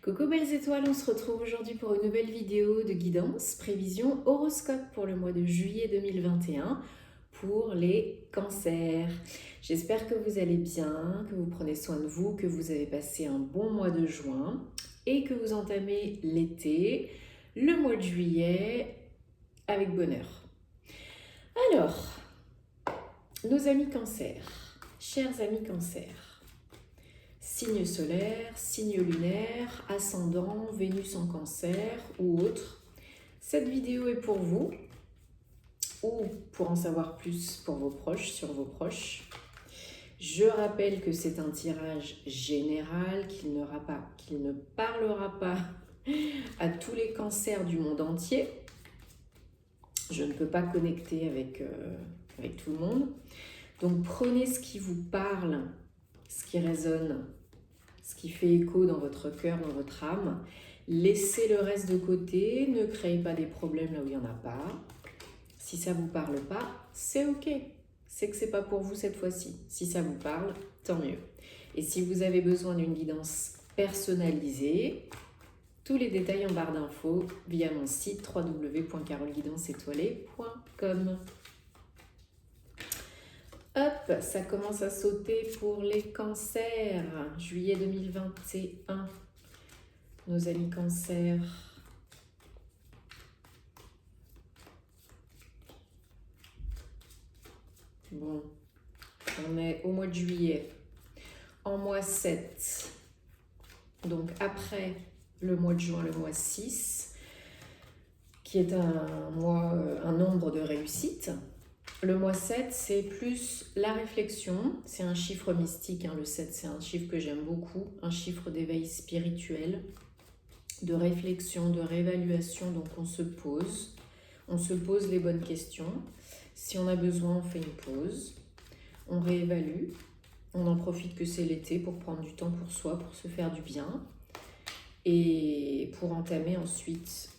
Coucou belles étoiles, on se retrouve aujourd'hui pour une nouvelle vidéo de guidance, prévision horoscope pour le mois de juillet 2021 pour les cancers. J'espère que vous allez bien, que vous prenez soin de vous, que vous avez passé un bon mois de juin et que vous entamez l'été, le mois de juillet, avec bonheur. Alors, nos amis cancers, chers amis cancers, signe solaire, signe lunaire, ascendant, Vénus en cancer ou autre. Cette vidéo est pour vous ou pour en savoir plus pour vos proches, sur vos proches. Je rappelle que c'est un tirage général, qu'il ne parlera pas à tous les cancers du monde entier. Je ne peux pas connecter avec tout le monde. Donc prenez ce qui vous parle, ce qui résonne, ce qui fait écho dans votre cœur, dans votre âme. Laissez le reste de côté, ne créez pas des problèmes là où il n'y en a pas. Si ça ne vous parle pas, c'est ok. C'est que ce n'est pas pour vous cette fois-ci. Si ça vous parle, tant mieux. Et si vous avez besoin d'une guidance personnalisée, tous les détails en barre d'infos via mon site www.caroleguidancetoilée.com. Hop, ça commence à sauter pour les cancers. Juillet 2021. Nos amis cancers. Bon, on est au mois de juillet. En mois 7. Donc après le mois de juin, le mois 6, qui est un nombre de réussite. Le mois 7, c'est plus la réflexion, c'est un chiffre mystique, hein, le 7, c'est un chiffre que j'aime beaucoup, un chiffre d'éveil spirituel, de réflexion, de réévaluation, donc on se pose les bonnes questions. Si on a besoin, on fait une pause, on réévalue, on en profite que c'est l'été pour prendre du temps pour soi, pour se faire du bien, et pour entamer ensuite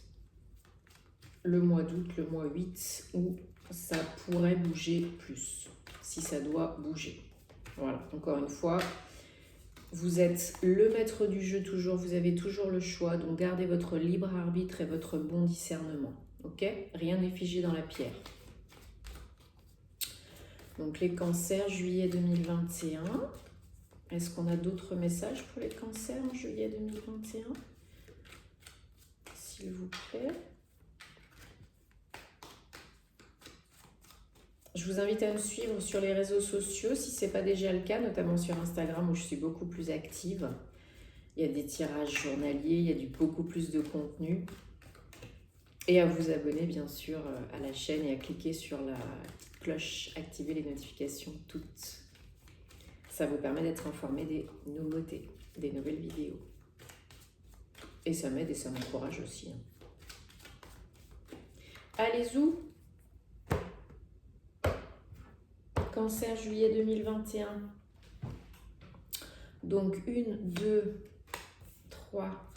le mois d'août, le mois 8, où ça pourrait bouger plus, si ça doit bouger. Voilà, encore une fois, vous êtes le maître du jeu toujours, vous avez toujours le choix, donc gardez votre libre arbitre et votre bon discernement, ok? Rien n'est figé dans la pierre. Donc les cancers, juillet 2021. Est-ce qu'on a d'autres messages pour les cancers en juillet 2021? S'il vous plaît. Je vous invite à me suivre sur les réseaux sociaux si ce n'est pas déjà le cas, notamment sur Instagram où je suis beaucoup plus active. Il y a des tirages journaliers, il y a beaucoup plus de contenu. Et à vous abonner bien sûr à la chaîne et à cliquer sur la petite cloche, activer les notifications toutes. Ça vous permet d'être informé des nouveautés, des nouvelles vidéos. Et ça m'aide et ça m'encourage aussi. Allez-y! Cancer, juillet 2021. Donc 1, 2, 3,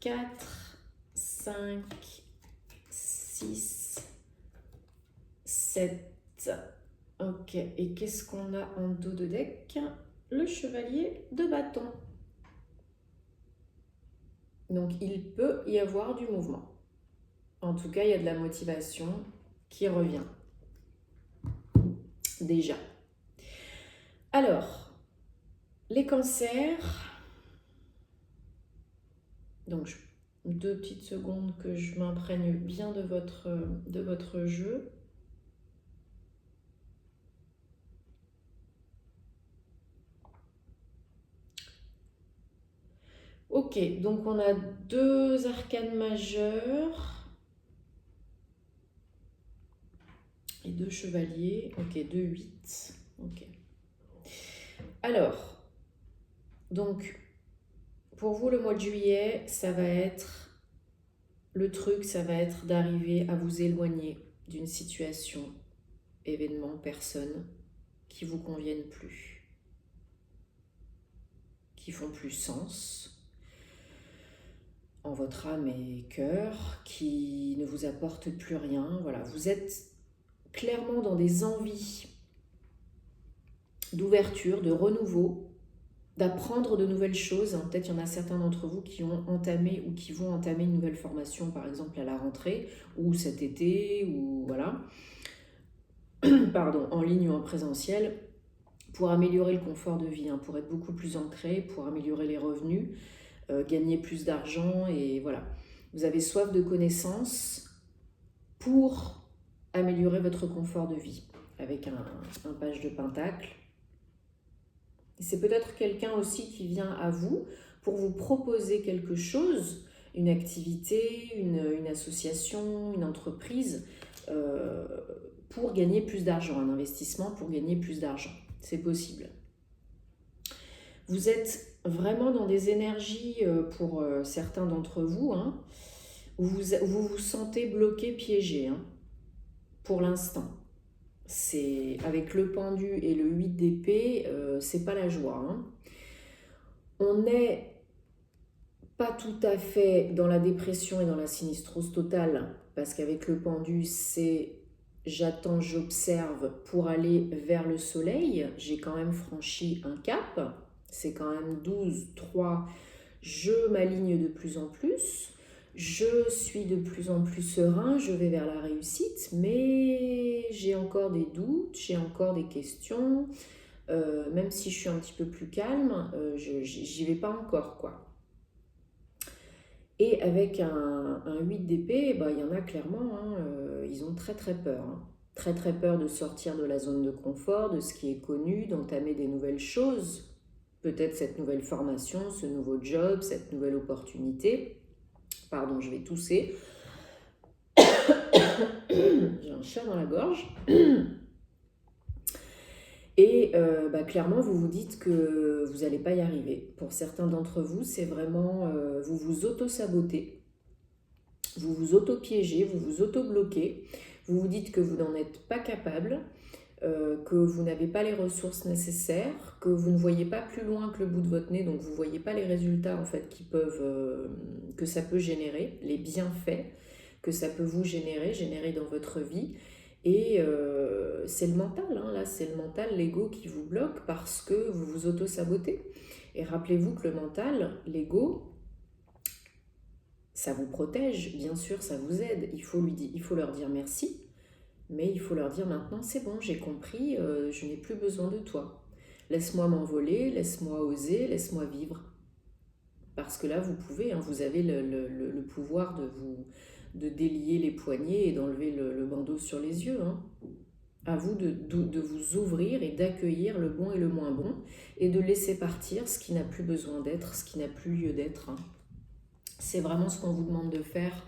4, 5, 6, 7. Ok, et qu'est-ce qu'on a en dos de deck? Le chevalier de bâton. Donc il peut y avoir du mouvement. En tout cas, il y a de la motivation qui revient. Déjà. Alors, les cancers. Donc, 2 petites secondes que je m'imprègne bien de votre jeu. Ok, donc on a 2 arcanes majeures et 2 chevaliers. Ok, 2, 8. Ok. Alors, donc, pour vous, le mois de juillet, ça va être d'arriver à vous éloigner d'une situation, événement, personne qui vous conviennent plus, qui font plus sens en votre âme et cœur, qui ne vous apportent plus rien. Voilà, vous êtes clairement dans des envies d'ouverture, de renouveau, d'apprendre de nouvelles choses. Hein. Peut-être il y en a certains d'entre vous qui ont entamé ou qui vont entamer une nouvelle formation, par exemple à la rentrée, ou cet été, ou voilà, pardon, en ligne ou en présentiel, pour améliorer le confort de vie, hein, pour être beaucoup plus ancré, pour améliorer les revenus, gagner plus d'argent, et voilà. Vous avez soif de connaissances pour améliorer votre confort de vie, avec un page de pentacle. C'est peut-être quelqu'un aussi qui vient à vous pour vous proposer quelque chose, une activité, une association, une entreprise, pour gagner plus d'argent, un investissement pour gagner plus d'argent. C'est possible. Vous êtes vraiment dans des énergies, pour certains d'entre vous, hein, où vous vous sentez bloqué, piégé, hein, pour l'instant. C'est avec le pendu et le 8 d'épée, c'est pas la joie. Hein. On n'est pas tout à fait dans la dépression et dans la sinistrose totale, parce qu'avec le pendu, c'est j'attends, j'observe pour aller vers le soleil. J'ai quand même franchi un cap. C'est quand même 12, 3. Je m'aligne de plus en plus. Je suis de plus en plus serein, je vais vers la réussite, mais j'ai encore des doutes, j'ai encore des questions. Même si je suis un petit peu plus calme, j'y vais pas encore, quoi. Et avec un 8 d'épée, bah, il y en a clairement, hein, ils ont très très peur. Hein. Très très peur de sortir de la zone de confort, de ce qui est connu, d'entamer des nouvelles choses. Peut-être cette nouvelle formation, ce nouveau job, cette nouvelle opportunité. Pardon, je vais tousser. J'ai un chat dans la gorge. Et bah, clairement, vous vous dites que vous n'allez pas y arriver. Pour certains d'entre vous, c'est vraiment, vous vous auto-sabotez, vous vous auto-piégez, vous vous auto-bloquez, vous vous dites que vous n'en êtes pas capable, que vous n'avez pas les ressources nécessaires, que vous ne voyez pas plus loin que le bout de votre nez, donc vous ne voyez pas les résultats en fait que ça peut générer, les bienfaits que ça peut vous générer dans votre vie. Et c'est le mental, hein, là, c'est le mental, l'ego qui vous bloque parce que vous vous auto-sabotez. Et rappelez-vous que le mental, l'ego, ça vous protège, bien sûr, ça vous aide. Il faut leur dire merci, mais il faut leur dire maintenant, c'est bon, j'ai compris, je n'ai plus besoin de toi. Laisse-moi m'envoler, laisse-moi oser, laisse-moi vivre. Parce que là, vous pouvez, hein, vous avez le pouvoir de délier les poignets et d'enlever le bandeau sur les yeux. Hein. À vous de vous ouvrir et d'accueillir le bon et le moins bon et de laisser partir ce qui n'a plus besoin d'être, ce qui n'a plus lieu d'être. Hein. C'est vraiment ce qu'on vous demande de faire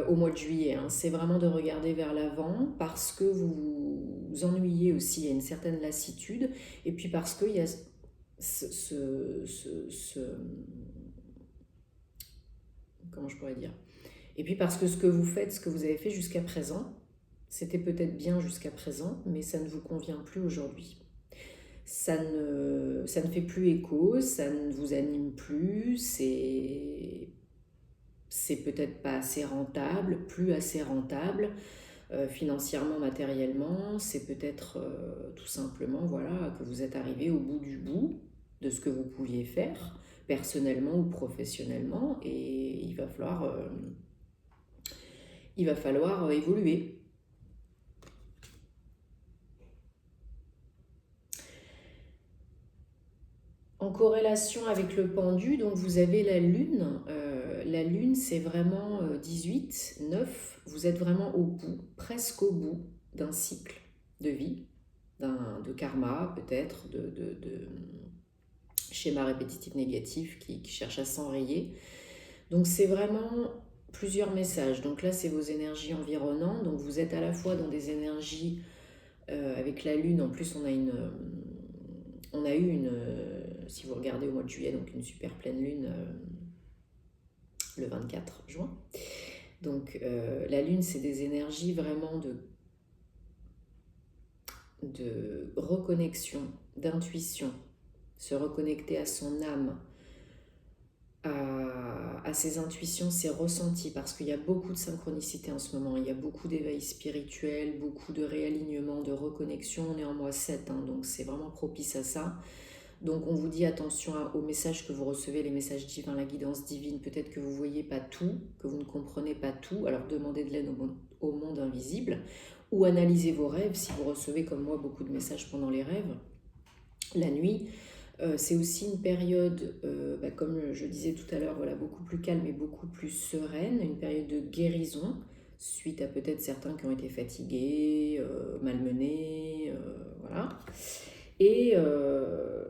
au mois de juillet. Hein. C'est vraiment de regarder vers l'avant parce que vous vous ennuyez aussi, il y a une certaine lassitude et puis parce qu'il y a comment je pourrais dire, et puis parce que ce que vous faites, ce que vous avez fait jusqu'à présent, c'était peut-être bien jusqu'à présent, mais ça ne vous convient plus aujourd'hui. Ça ne fait plus écho, ça ne vous anime plus, c'est peut-être pas assez rentable, plus assez rentable, financièrement, matériellement, c'est peut-être tout simplement voilà, que vous êtes arrivé au bout du bout de ce que vous pouviez faire, personnellement ou professionnellement, et il va falloir évoluer. En corrélation avec le pendu, donc vous avez la lune. La lune, c'est vraiment 18, 9. Vous êtes vraiment au bout, presque au bout d'un cycle de vie, de karma peut-être, de schéma répétitif négatif qui cherche à s'enrayer. Donc c'est vraiment plusieurs messages. Donc là, c'est vos énergies environnantes. Donc vous êtes à la fois dans des énergies avec la lune. En plus, on a eu une, si vous regardez au mois de juillet, donc une super pleine lune le 24 juin. Donc la lune, c'est des énergies vraiment de reconnexion, d'intuition, se reconnecter à son âme, à ses intuitions, ses ressentis, parce qu'il y a beaucoup de synchronicité en ce moment, il y a beaucoup d'éveil spirituel, beaucoup de réalignement, de reconnexion. On est en mois 7, hein, donc c'est vraiment propice à ça. Donc on vous dit attention aux messages que vous recevez, les messages divins, la guidance divine. Peut-être que vous ne voyez pas tout, que vous ne comprenez pas tout. Alors demandez de l'aide au monde invisible ou analysez vos rêves si vous recevez comme moi beaucoup de messages pendant les rêves. La nuit, c'est aussi une période, comme je disais tout à l'heure, voilà, beaucoup plus calme et beaucoup plus sereine, une période de guérison, suite à peut-être certains qui ont été fatigués, malmenés, voilà. Et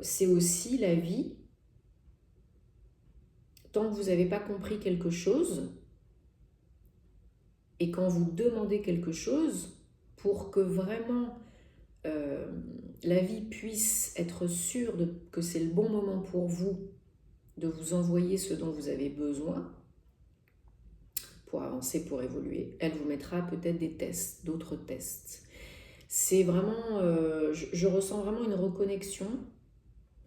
c'est aussi la vie, tant que vous n'avez pas compris quelque chose, et quand vous demandez quelque chose, pour que vraiment la vie puisse être sûre que c'est le bon moment pour vous de vous envoyer ce dont vous avez besoin pour avancer, pour évoluer, elle vous mettra peut-être des tests, d'autres tests. C'est vraiment, je ressens vraiment une reconnexion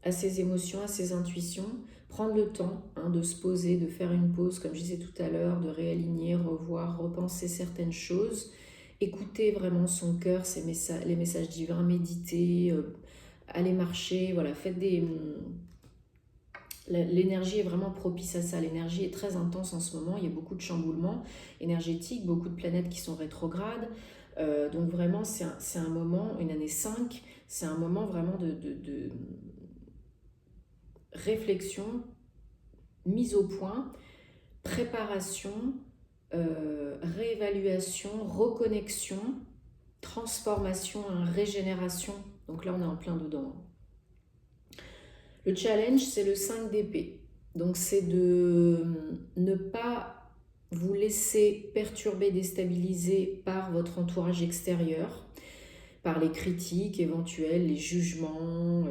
à ses émotions, à ses intuitions, prendre le temps de se poser, de faire une pause, comme je disais tout à l'heure, de réaligner, revoir, repenser certaines choses, écouter vraiment son cœur, les messages divins, méditer, aller marcher, voilà, faites des... L'énergie est vraiment propice à ça, l'énergie est très intense en ce moment, il y a beaucoup de chamboulements énergétiques, beaucoup de planètes qui sont rétrogrades, donc vraiment c'est un moment, une année 5, c'est un moment vraiment de réflexion, mise au point, préparation, réévaluation, reconnexion, transformation, régénération, donc là on est en plein dedans. Le challenge, c'est le 5 d'épée. Donc c'est de ne pas vous laisser perturber, déstabiliser par votre entourage extérieur, par les critiques éventuelles, les jugements.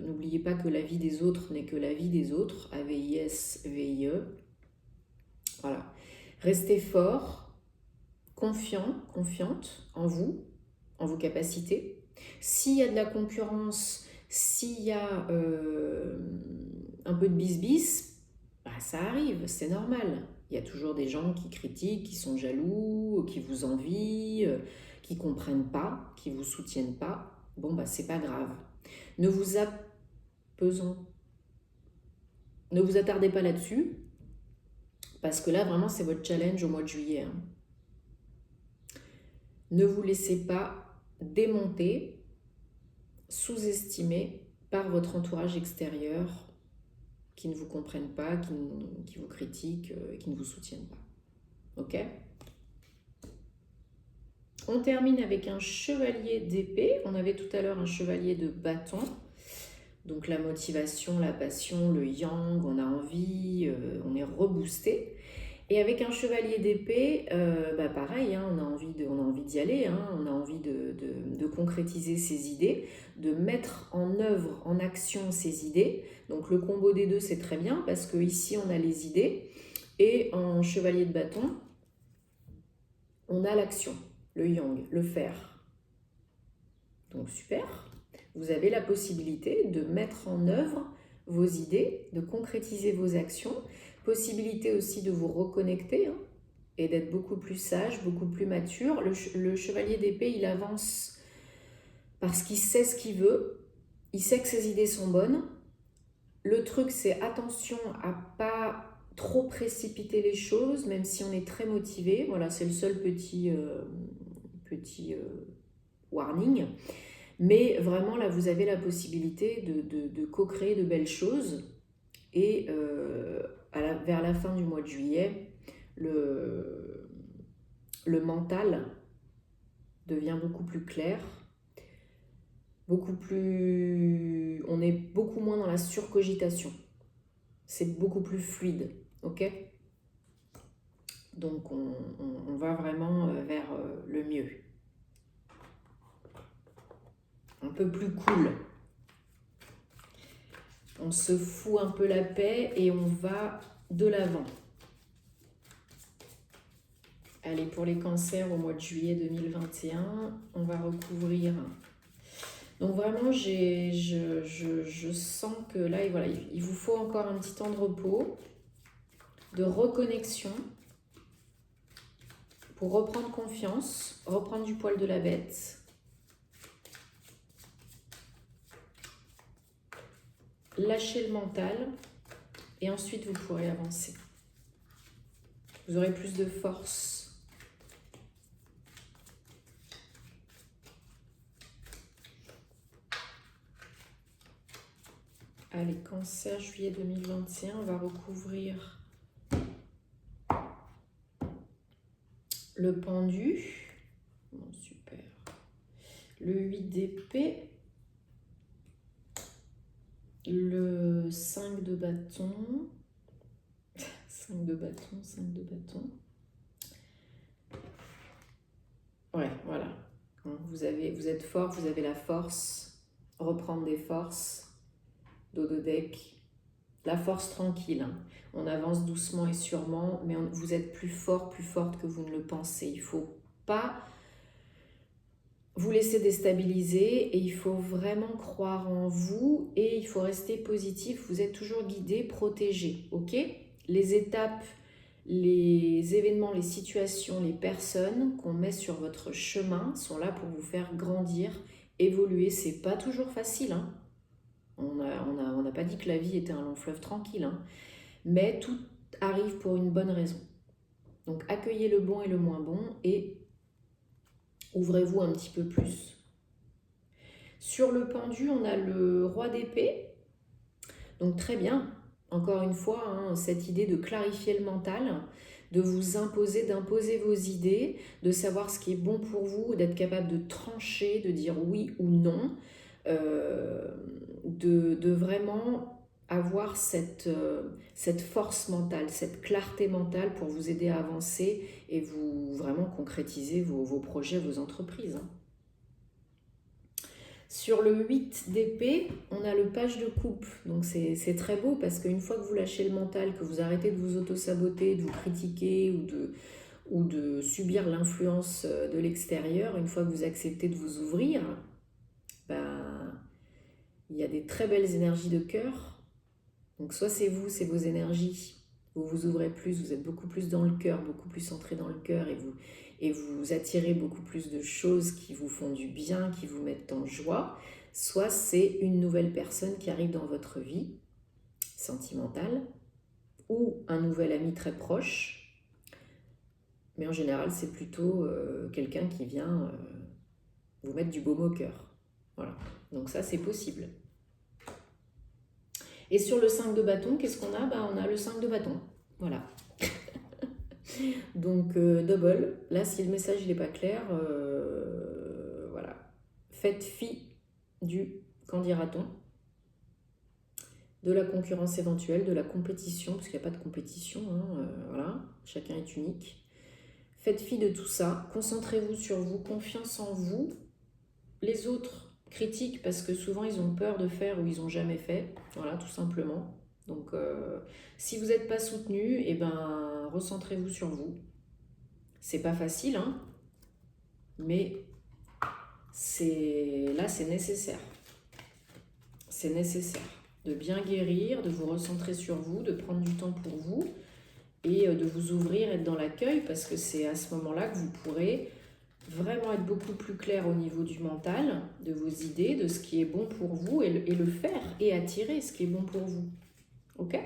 N'oubliez pas que la vie des autres n'est que la vie des autres, AVIS-VIE. Voilà. Restez fort, confiant, confiante en vous, en vos capacités. S'il y a de la concurrence, s'il y a un peu de bis-bis, ça arrive, c'est normal. Il y a toujours des gens qui critiquent, qui sont jaloux, qui vous envient, qui ne comprennent pas, qui ne vous soutiennent pas. Bon, c'est pas grave. Ne vous attardez pas là-dessus, parce que là, vraiment, c'est votre challenge au mois de juillet. Ne vous laissez pas démonter, sous-estimé par votre entourage extérieur qui ne vous comprennent pas, qui vous critiquent, qui ne vous soutiennent pas. Ok ? On termine avec un chevalier d'épée. On avait tout à l'heure un chevalier de bâton. Donc la motivation, la passion, le yang, on a envie, on est reboosté. Et avec un chevalier d'épée, pareil, on a envie d'y aller, on a envie de concrétiser ses idées, de mettre en œuvre, en action ses idées. Donc le combo des deux, c'est très bien parce que ici on a les idées et en chevalier de bâton, on a l'action, le yang, le faire. Donc super, vous avez la possibilité de mettre en œuvre vos idées, de concrétiser vos actions. Possibilité aussi de vous reconnecter et d'être beaucoup plus sage, beaucoup plus mature. Le chevalier d'épée, il avance parce qu'il sait ce qu'il veut, il sait que ses idées sont bonnes. Le truc, c'est attention à pas trop précipiter les choses, même si on est très motivé. Voilà, c'est le seul petit warning. Mais vraiment, là, vous avez la possibilité de co-créer de belles choses. Et vers la fin du mois de juillet, le mental devient beaucoup plus clair, on est beaucoup moins dans la surcogitation. C'est beaucoup plus fluide, ok ? Donc on va vraiment vers le mieux. Un peu plus cool. On se fout un peu la paix et on va de l'avant. Allez, pour les cancers au mois de juillet 2021, on va recouvrir. Donc vraiment, je sens que là, voilà, il vous faut encore un petit temps de repos, de reconnexion, pour reprendre confiance, reprendre du poil de la bête. lâchez le mental et ensuite vous pourrez avancer. Vous aurez plus de force. Allez, Cancer, juillet 2021, on va recouvrir le pendu. Bon, super. Le 8 d'épée. Le 5 de bâton. 5 de bâton, 5 de bâton. Ouais, voilà. Vous êtes fort, vous avez la force. Reprendre des forces. Dodo deck. La force tranquille. Hein. On avance doucement et sûrement, mais vous êtes plus fort, plus forte que vous ne le pensez. Il ne faut pas vous laisser déstabiliser et il faut vraiment croire en vous et il faut rester positif. Vous êtes toujours guidé, protégé, ok? Les étapes, les événements, les situations, les personnes qu'on met sur votre chemin sont là pour vous faire grandir, évoluer. C'est pas toujours facile, hein? On n'a pas dit que la vie était un long fleuve tranquille, hein? Mais tout arrive pour une bonne raison. Donc accueillez le bon et le moins bon et ouvrez-vous un petit peu plus. Sur le pendu, on a le roi d'épée. Donc très bien, encore une fois, hein, cette idée de clarifier le mental, de vous imposer, d'imposer vos idées, de savoir ce qui est bon pour vous, d'être capable de trancher, de dire oui ou non, de vraiment avoir cette force mentale, cette clarté mentale pour vous aider à avancer et vous vraiment concrétiser vos projets, vos entreprises. Hein. Sur le 8 d'épée, on a le page de coupe. Donc c'est très beau parce qu'une fois que vous lâchez le mental, que vous arrêtez de vous auto-saboter, de vous critiquer ou de subir l'influence de l'extérieur, une fois que vous acceptez de vous ouvrir, ben, il y a des très belles énergies de cœur. Donc soit c'est vous, c'est vos énergies. Vous vous ouvrez plus, vous êtes beaucoup plus dans le cœur, beaucoup plus centré dans le cœur et vous attirez beaucoup plus de choses qui vous font du bien, qui vous mettent en joie. Soit c'est une nouvelle personne qui arrive dans votre vie sentimentale ou un nouvel ami très proche. Mais en général, c'est plutôt quelqu'un qui vient vous mettre du baume au cœur. Voilà. Donc ça, c'est possible. Et sur le 5 de bâton, qu'est-ce qu'on a? On a le 5 de bâton. Voilà. Donc, double. Là, si le message n'est pas clair, voilà. Faites fi du, qu'en dira-t-on, de la concurrence éventuelle, de la compétition, parce qu'il n'y a pas de compétition, hein, voilà. Chacun est unique. Faites fi de tout ça. Concentrez-vous sur vous, confiance en vous. Les autres critiquent parce que souvent ils ont peur de faire ou ils n'ont jamais fait, voilà, tout simplement. Donc si vous n'êtes pas soutenu, recentrez-vous sur vous. C'est pas facile, hein, mais c'est nécessaire. C'est nécessaire de bien guérir, de vous recentrer sur vous, de prendre du temps pour vous et de vous ouvrir, être dans l'accueil, parce que c'est à ce moment-là que vous pourrez vraiment être beaucoup plus clair au niveau du mental, de vos idées, de ce qui est bon pour vous et le faire et attirer ce qui est bon pour vous. Ok?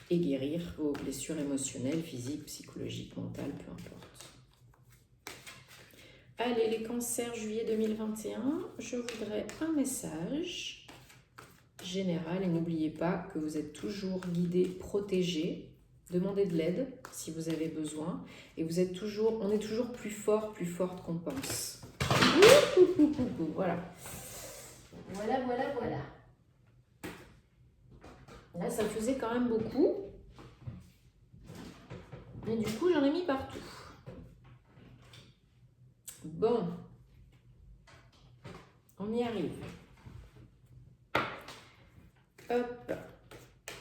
Et guérir vos blessures émotionnelles, physiques, psychologiques, mentales, peu importe. Allez, les cancers, juillet 2021, je voudrais un message général et n'oubliez pas que vous êtes toujours guidé, protégé. Demandez de l'aide si vous avez besoin. Et on est toujours plus fort, plus forte qu'on pense. Voilà. Voilà. Là, ça faisait quand même beaucoup. Mais du coup, j'en ai mis partout. Bon. On y arrive. Hop.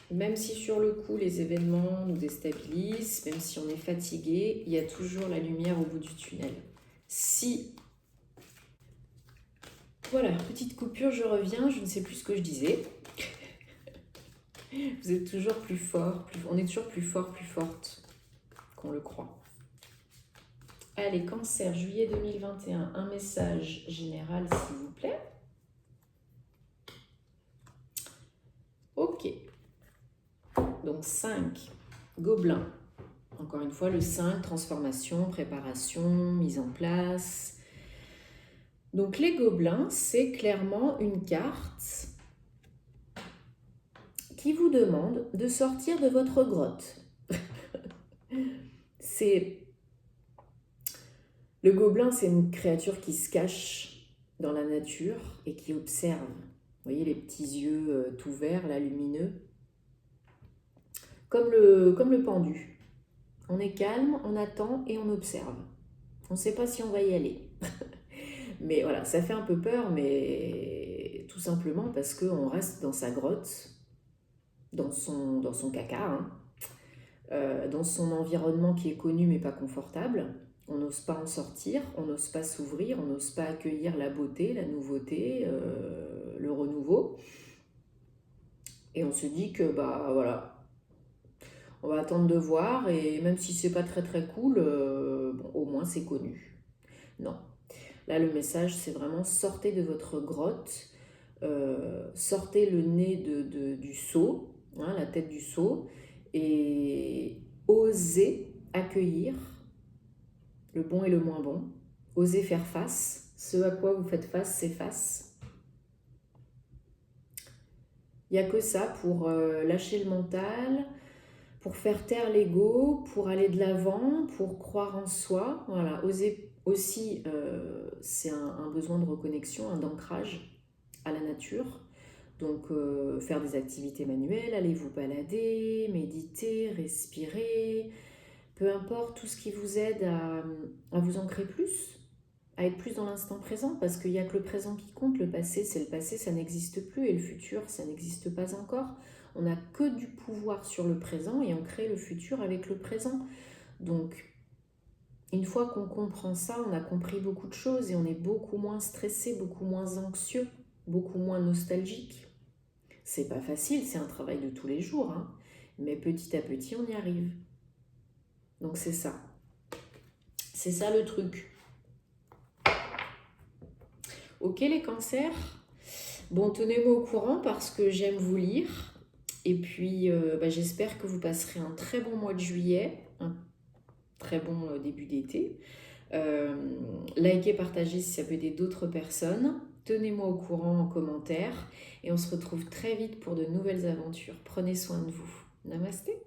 Même si sur le coup, les événements nous déstabilisent, même si on est fatigué, il y a toujours la lumière au bout du tunnel. Si... Voilà, petite coupure, je reviens, je ne sais plus ce que je disais. Vous êtes toujours plus fort, on est toujours plus fort, plus forte qu'on le croit. Allez, Cancer, juillet 2021, un message général, s'il vous plaît. Donc 5 gobelins. Encore une fois, le 5, transformation, préparation, mise en place. Donc les gobelins, c'est clairement une carte qui vous demande de sortir de votre grotte. Le gobelin, c'est une créature qui se cache dans la nature et qui observe. Vous voyez les petits yeux tout verts, là, lumineux. Comme le pendu. On est calme, on attend et on observe. On ne sait pas si on va y aller. Mais voilà, ça fait un peu peur, mais tout simplement parce qu'on reste dans sa grotte, dans son caca, hein, dans son environnement qui est connu mais pas confortable. On n'ose pas en sortir, on n'ose pas s'ouvrir, on n'ose pas accueillir la beauté, la nouveauté, le renouveau. Et on se dit que, bah voilà, on va attendre de voir, et même si c'est pas très très cool, bon, au moins c'est connu. Non. Là, le message, c'est vraiment sortez de votre grotte, sortez le nez du seau, hein, la tête du seau, et osez accueillir le bon et le moins bon. Osez faire face. Ce à quoi vous faites face, c'est face. Il n'y a que ça pour lâcher le mental, pour faire taire l'ego, pour aller de l'avant, pour croire en soi. Voilà, oser aussi, c'est un besoin de reconnexion, d'ancrage à la nature. Donc, faire des activités manuelles, allez vous balader, méditer, respirer, peu importe, tout ce qui vous aide à vous ancrer plus, à être plus dans l'instant présent, parce qu'il n'y a que le présent qui compte. Le passé, c'est le passé, ça n'existe plus, et le futur, ça n'existe pas encore. On n'a que du pouvoir sur le présent et on crée le futur avec le présent. Donc, une fois qu'on comprend ça, on a compris beaucoup de choses et on est beaucoup moins stressé, beaucoup moins anxieux, beaucoup moins nostalgique. C'est pas facile, c'est un travail de tous les jours, hein, mais petit à petit, on y arrive. Donc c'est ça. C'est ça le truc. Ok les cancers? Bon, tenez-moi au courant parce que j'aime vous lire. Et puis, j'espère que vous passerez un très bon mois de juillet, un très bon début d'été. Likez, partagez si ça peut aider d'autres personnes. Tenez-moi au courant en commentaire. Et on se retrouve très vite pour de nouvelles aventures. Prenez soin de vous. Namasté.